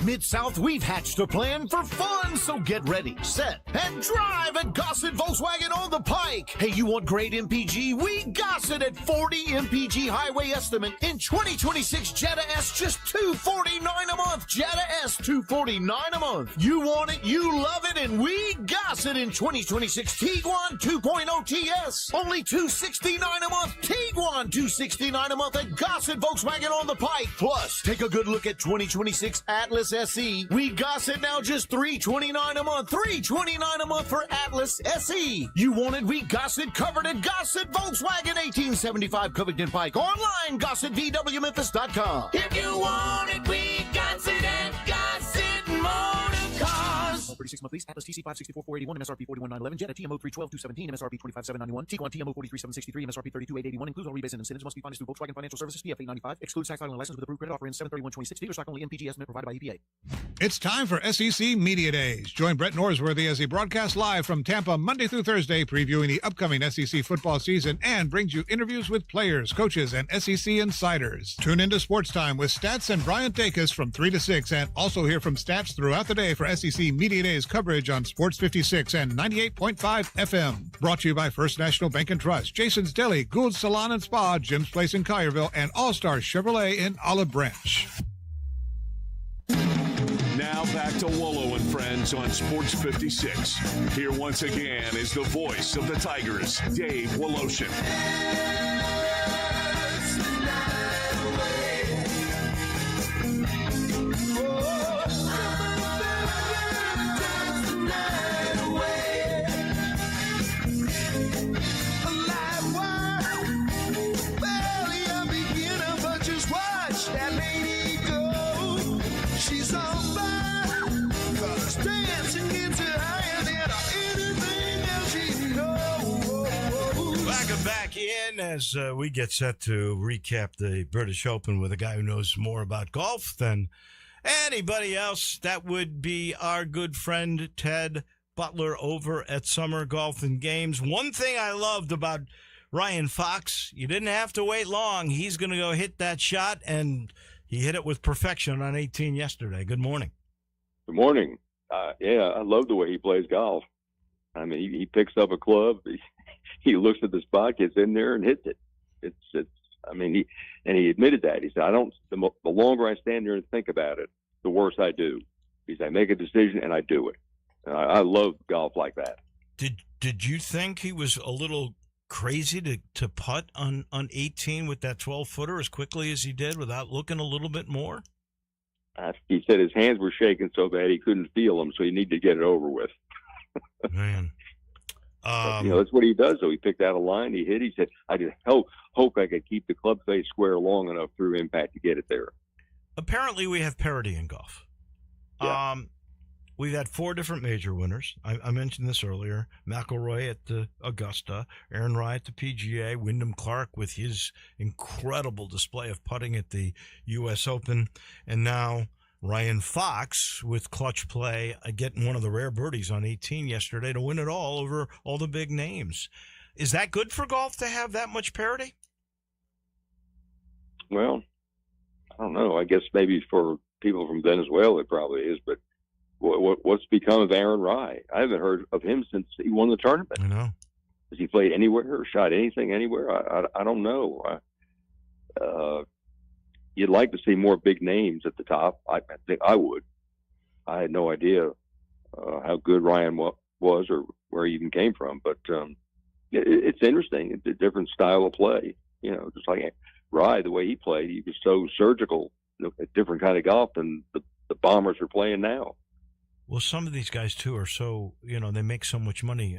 Mid-South, we've hatched a plan for fun, so get ready, set, and drive at Gossett Volkswagen on the Pike. Hey, you want great MPG? We Gossett at 40 MPG highway estimate. In 2026, Jetta S just $249 a month. Jetta S $249 a month. You want it, you love it, and we Gossett in 2026 Tiguan 2.0 TS. Only $269 a month. Tiguan $269 a month at Gossett Volkswagen on the Pike. Plus, take a good look at 2026 Atlas Atlas SE. We got it now just $329 a month. $329 a month for Atlas SE. You want it? We got it covered at Gossett Volkswagen, 1875 Covington Pike. Online, GossettVWMemphis.com. If you want it, we got it at Gossett Motor Cars. 36 month lease. Atlas TC 564,481. MSRP 41,911. Jetta TMO 312,217. MSRP 25,791. Tiguan TMO 43,763. MSRP 32,881. Includes all rebates and incentives. Must be financed through Volkswagen Financial Services. PF 895. Excludes tax title and license with approved credit offer in 73126. Dealer stock only. MPG estimate provided by EPA. It's time for SEC Media Days. Join Brett Norsworthy as he broadcasts live from Tampa Monday through Thursday, previewing the upcoming SEC football season and brings you interviews with players, coaches, and SEC insiders. Tune into Sports Time with Stats and Brian Dacus from 3 to 6, and also hear from Stats throughout the day for SEC Media Days coverage on Sports 56 and 98.5 FM. Brought to you by First National Bank and Trust, Jason's Deli, Gould's Salon and Spa, Jim's Place in Collierville, and All-Star Chevrolet in Olive Branch. Now back to Wolo and Friends on Sports 56. Here once again is the voice of the Tigers, Dave Woloshin. Back in as we get set to recap the British Open with a guy who knows more about golf than anybody else. That would be our good friend Ted Butler over at Summer Golf and Games. One thing I loved about Ryan Fox, you didn't have to wait long. He's going to go hit that shot, and he hit it with perfection on 18 yesterday. Good morning. Good morning. Yeah, I love the way he plays golf. I mean, he picks up a club. He looks at the spot, gets in there, and hits it. It's. I mean, he admitted that. He said, the longer I stand there and think about it, the worse I do. He said, I make a decision and I do it. I love golf like that. Did you think he was a little crazy to putt on 18 with that 12-footer as quickly as he did without looking a little bit more? He said his hands were shaking so bad he couldn't feel them, so he needed to get it over with. Man. That's what he does, though. He picked out a line, he hit. He said, I just hope I could keep the club face square long enough through impact to get it there. Apparently, we have parity in golf. Yeah. We've had 4 different major winners. I mentioned this earlier. McIlroy at the Augusta, Aaron Rai at the PGA, Wyndham Clark with his incredible display of putting at the U.S. Open, and now Ryan Fox with clutch play, getting one of the rare birdies on 18 yesterday to win it all over all the big names. Is that good for golf to have that much parity? Well, I don't know. I guess maybe for people from Venezuela it probably is, but what's become of Aaron Rai? I haven't heard of him since he won the tournament. I know. Has he played anywhere or shot anything anywhere? I don't know. You'd like to see more big names at the top. I think I would. I had no idea how good Ryan was or where he even came from, but it's interesting. It's a different style of play. Just like Rai, the way he played, he was so surgical, a different kind of golf than the Bombers are playing now. Well, some of these guys, too, are so, they make so much money.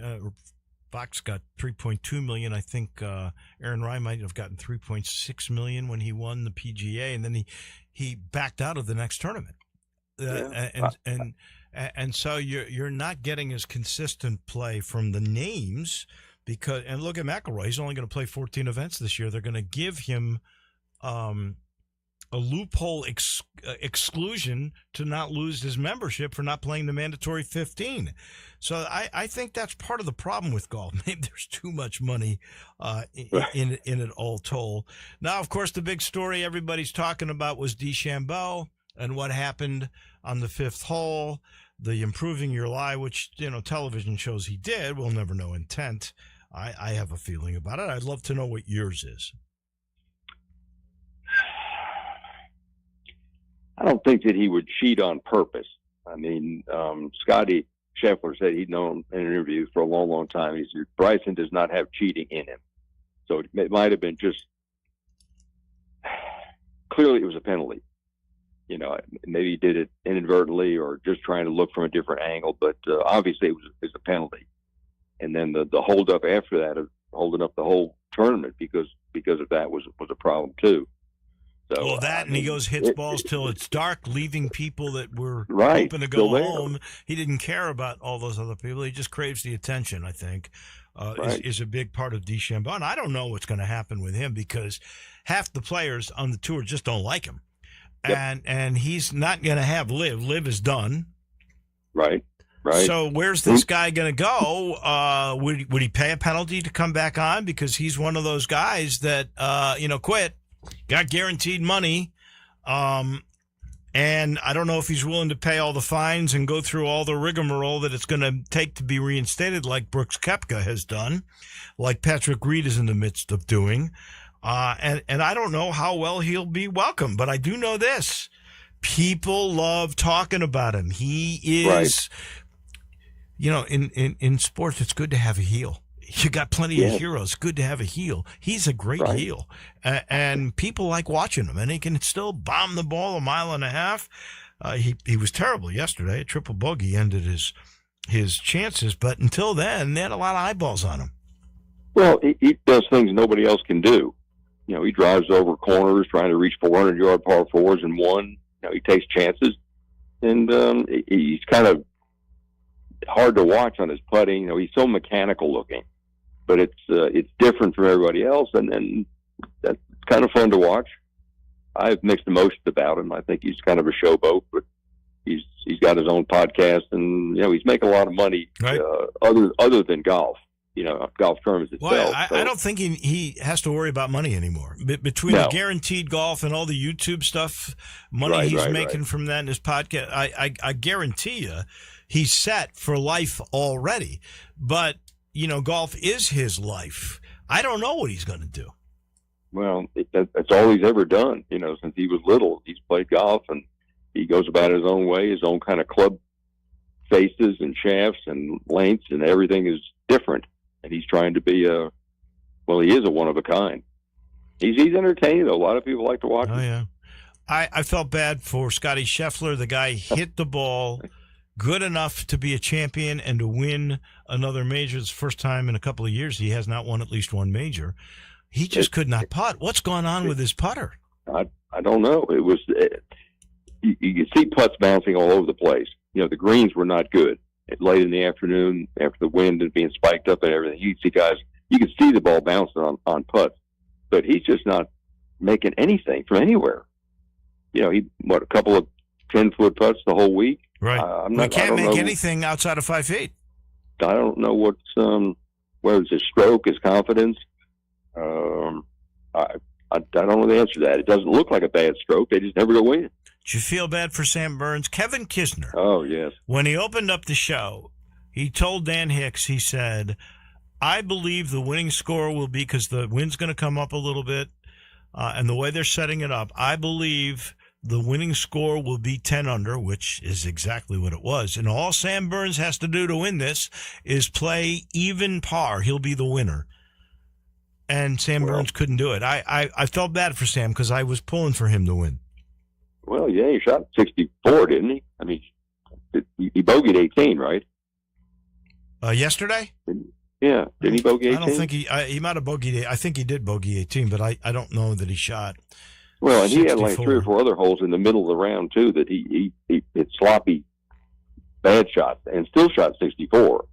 Fox got $3.2 million. I think Aaron Rai might have gotten $3.6 million when he won the PGA, and then he backed out of the next tournament. And so you're not getting as consistent play from the names and look at McIlroy. He's only going to play 14 events this year. They're going to give him a loophole exclusion to not lose his membership for not playing the mandatory 15. So I think that's part of the problem with golf. Maybe there's too much money in it all told. Now, of course, the big story everybody's talking about was DeChambeau and what happened on the 5th hole, the improving your lie, which, television shows he did. We'll never know intent. I have a feeling about it. I'd love to know what yours is. I don't think that he would cheat on purpose. I mean, Scotty Scheffler said he'd known in interviews for a long, long time. He said Bryson does not have cheating in him. So it might have been just clearly it was a penalty. You know, maybe he did it inadvertently or just trying to look from a different angle, but obviously it was a penalty. And then the hold up after that of holding up the whole tournament because of that was a problem too. So, well, that and he hits balls till it's dark, leaving people that were right, hoping to go home. He didn't care about all those other people. He just craves the attention, I think, is a big part of DeChambeau. And I don't know what's going to happen with him because half the players on the tour just don't like him. Yep. And he's not going to have Liv. Liv is done. Right. So where's this guy going to go? Would he pay a penalty to come back on? Because he's one of those guys that, quit, got guaranteed money. And I don't know if he's willing to pay all the fines and go through all the rigmarole that it's going to take to be reinstated like Brooks Koepka has done, like Patrick Reed is in the midst of doing. And I don't know how well he'll be welcomed, but I do know this. People love talking about him. He is, in sports, it's good to have a heel. You got plenty of heroes. Good to have a heel. He's a great heel. And people like watching him. And he can still bomb the ball a mile and a half. He was terrible yesterday. A triple bogey ended his chances. But until then, they had a lot of eyeballs on him. Well, he does things nobody else can do. You know, he drives over corners trying to reach 400-yard par fours and one. You know, he takes chances. And he's kind of hard to watch on his putting. You know, he's so mechanical looking. But it's different from everybody else, and that's kind of fun to watch. I have mixed emotions about him. I think he's kind of a showboat, but he's got his own podcast, and he's making a lot of money other than golf. Golf tournaments itself. Well, I don't think he has to worry about money anymore. Between the guaranteed golf and all the YouTube stuff, money he's making from that in his podcast, I guarantee you he's set for life already. But golf is his life. I don't know what he's going to do. Well, that's all he's ever done. Since he was little, he's played golf, and he goes about his own way, his own kind of club faces and shafts and lengths, and everything is different. And he's trying to be he is a one of a kind. He's entertaining, though. A lot of people like to watch him. Yeah. I felt bad for Scotty Scheffler. The guy hit the ball good enough to be a champion and to win another major. It's the first time in a couple of years he has not won at least one major. He just could not putt. What's going on with his putter? I don't know. It was you could see putts bouncing all over the place. The greens were not good. Late in the afternoon, after the wind and being spiked up and everything, you could see the ball bouncing on putts, but he's just not making anything from anywhere. A couple of 10-foot putts the whole week. Right. He can't make anything outside of 5 feet. I don't know whether it's his stroke, his confidence. I don't know the answer to that. It doesn't look like a bad stroke. They just never go in. Did you feel bad for Sam Burns? Kevin Kisner. Oh, yes. When he opened up the show, he told Dan Hicks, he said, I believe the winning score will be, because the wind's going to come up a little bit, and the way they're setting it up, I believe the winning score will be 10 under, which is exactly what it was. And all Sam Burns has to do to win this is play even par. He'll be the winner. And Sam Burns couldn't do it. I felt bad for Sam because I was pulling for him to win. Well, yeah, he shot 64, didn't he? I mean, he bogeyed 18, right? Yesterday? Yeah. Didn't he bogey 18? I don't think he might have bogeyed. I think he did bogey 18, but I don't know that he shot. Well, and 64. he had like 3 or 4 other holes in the middle of the round, too, that he hit sloppy, bad shots and still shot 64.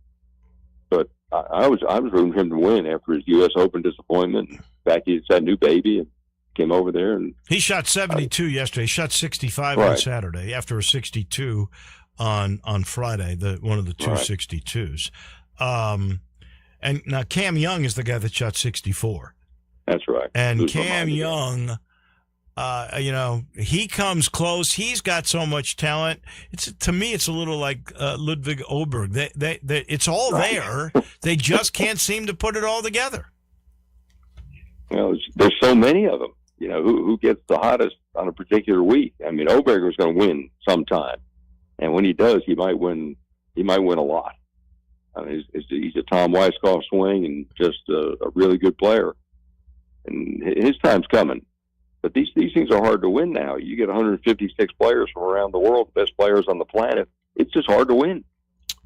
But I was rooting for him to win after his U.S. Open disappointment. In fact, he had a new baby and came over there. And he shot 72 yesterday. He shot 65 on Saturday after a 62 on Friday, one of the two 62s. And now Cam Young is the guy that shot 64. That's right. And Cam Young, he comes close. He's got so much talent. To me, it's a little like Ludwig Oberg. It's all there. They just can't seem to put it all together. Well, there's so many of them. Who gets the hottest on a particular week? I mean, Oberg was going to win sometime, and when he does, he might win. He might win a lot. I mean, he's a Tom Weiskopf swing and just a really good player. And his time's coming. But these things are hard to win now. You get 156 players from around the world, the best players on the planet. It's just hard to win.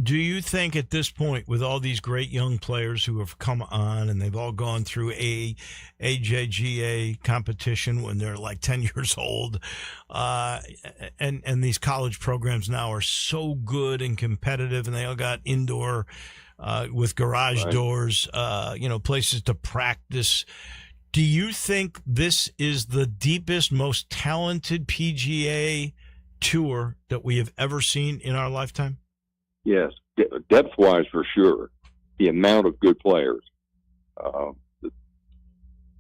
Do you think at this point, with all these great young players who have come on and they've all gone through AJGA competition when they're like 10 years old, and these college programs now are so good and competitive, and they all got indoor with garage doors, places to practice. Do you think this is the deepest, most talented PGA tour that we have ever seen in our lifetime? Yes, depth-wise for sure. The amount of good players,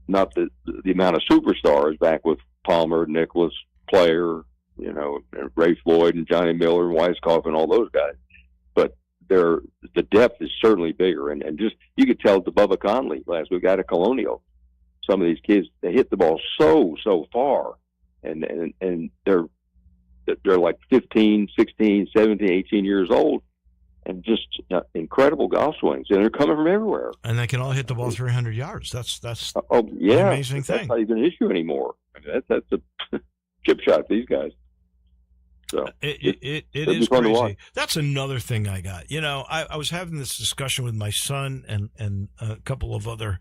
not the amount of superstars back with Palmer, Nicklaus, Player, and Ray Floyd and Johnny Miller and Weiskopf and all those guys. But the depth is certainly bigger, and just you could tell the Bubba Conley last week out of Colonial. Some of these kids, they hit the ball so far, and they're like 15, 16, 17, 18 years old. And just incredible golf swings, and they're coming from everywhere. And they can all hit the ball 300 yards. That's an yeah, amazing thing. That's not even an issue anymore. I mean, that's a chip shot for these guys. So it is crazy. That's another thing I got. I was having this discussion with my son and a couple of other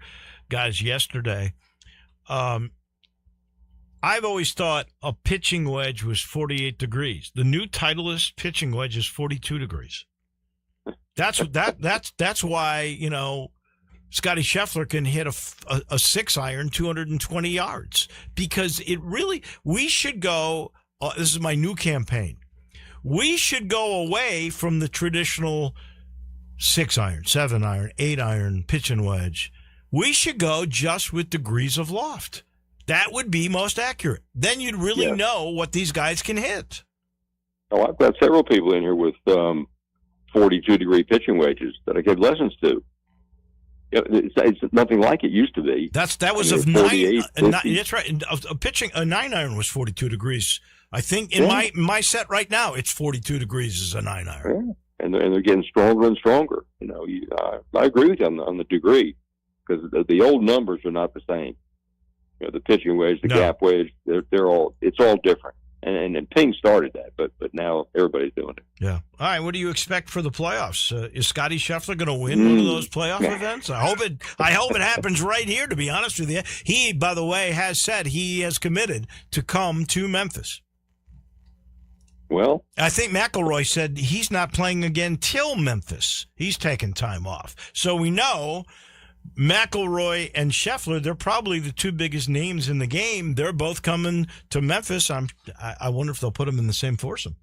guys yesterday. I've always thought a pitching wedge was 48 degrees. The new Titleist pitching wedge is 42 degrees. That's why Scotty Scheffler can hit a 6-iron 220 yards, because we should go. This is my new campaign. We should go away from the traditional 6-iron, 7-iron, 8-iron pitching wedge. We should go just with degrees of loft. That would be most accurate. Then you'd really know what these guys can hit. Oh, I've got several people in here with 42-degree pitching wedges that I give lessons to. It's nothing like it used to be. That was of 9. That's right. A 9-iron was 42 degrees. I think in my set right now, it's 42 degrees as a 9-iron. Yeah. And they're getting stronger and stronger. I agree with you on the degree, because the old numbers are not the same. The pitching wedge, the gap wedge, it's all different. And Ping started that, but now everybody's doing it. Yeah. All right. What do you expect for the playoffs? Is Scotty Scheffler going to win one of those playoff events? I hope it happens right here, to be honest with you. He, by the way, has said he has committed to come to Memphis. Well, I think McIlroy said he's not playing again till Memphis. He's taking time off. So we know McIlroy and Scheffler, they're probably the two biggest names in the game. They're both coming to Memphis. I wonder if they'll put them in the same foursome.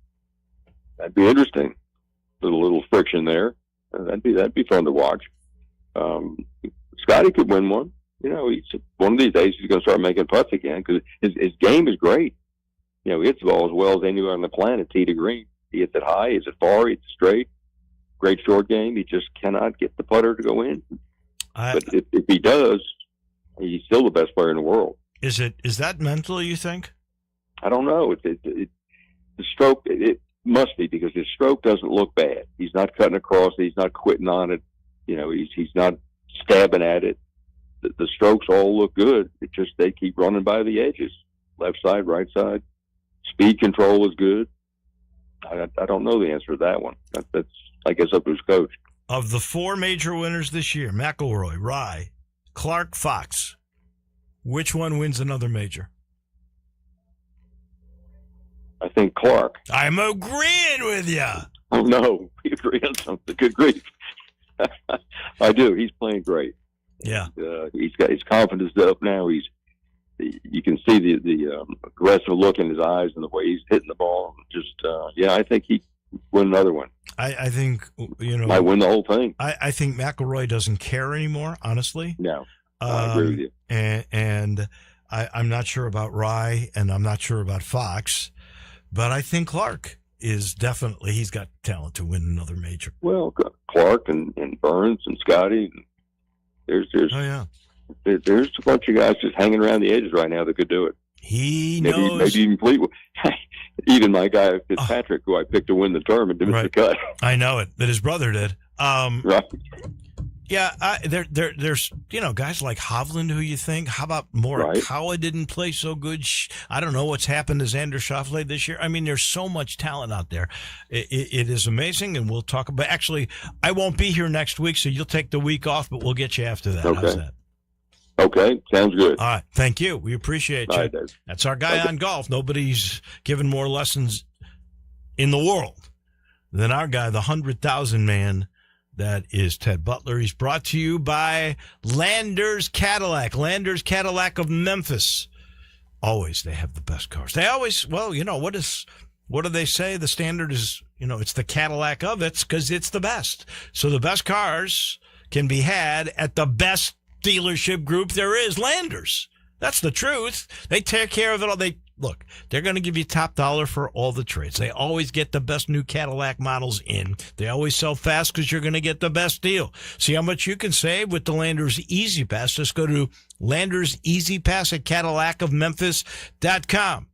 That'd be interesting. Little friction there. That'd be fun to watch. Scotty could win one. He's one of these days he's going to start making putts again, because his game is great. He hits the ball as well as anywhere on the planet, tee to green. He hits it high, hits it far, he hits it straight. Great short game. He just cannot get the putter to go in. But if he does, he's still the best player in the world. Is that mental, you think? I don't know. The stroke, it must be, because his stroke doesn't look bad. He's not cutting across it. He's not quitting on it. He's not stabbing at it. The strokes all look good. It just, they keep running by the edges. Left side, right side. Speed control is good. I don't know the answer to that one. That's, I guess, up to his coach. Of the 4 major winners this year, McIlroy, Rye, Clark, Fox, which one wins another major? I think Clark. I'm agreeing with you. Oh, no. We agree on something. Good grief. I do. He's playing great. Yeah. He's got his confidence up now. You can see the aggressive look in his eyes and the way he's hitting the ball. I think he win another one. I think, might win the whole thing. I think McIlroy doesn't care anymore, honestly. No, I agree with you. And I'm not sure about Rye, and I'm not sure about Fox, but I think Clark is definitely, he's got talent to win another major. Well, Clark and Burns and Scotty, there's a bunch of guys just hanging around the edges right now that could do it. He knows. Maybe even Fleetwood. Even my guy Fitzpatrick, who I picked to win the tournament, didn't miss the cut. I know it, that his brother did. Right. Yeah, there's guys like Hovland who you think. How about Morikawa didn't play so good? I don't know what's happened to Xander Schauffele this year. I mean, there's so much talent out there. It is amazing, and we'll talk about. Actually, I won't be here next week, so you'll take the week off, but we'll get you after that. Okay. How's that? Okay, sounds good. All right, thank you. We appreciate you. All right, Dave. That's our guy on golf. Nobody's given more lessons in the world than our guy, the 100,000 man. That is Ted Butler. He's brought to you by Landers Cadillac. Landers Cadillac of Memphis. Always, they have the best cars. They always, what do they say? The standard is, it's the Cadillac of it because it's the best. So the best cars can be had at the best dealership group there is, Landers. That's the truth. They take care of it all. They're going to give you top dollar for all the trades. They always get the best new Cadillac models in. They always sell fast because you're going to get the best deal. See how much you can save with the Landers Easy Pass. Just go to Landers Easy Pass at CadillacofMemphis.com.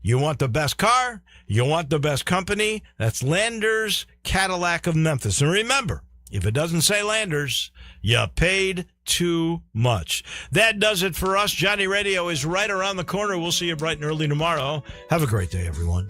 You want the best car? You want the best company? That's Landers Cadillac of Memphis. And remember, if it doesn't say Landers, you paid too much. That does it for us. Johnny Radio is right around the corner. We'll see you bright and early tomorrow. Have a great day, everyone.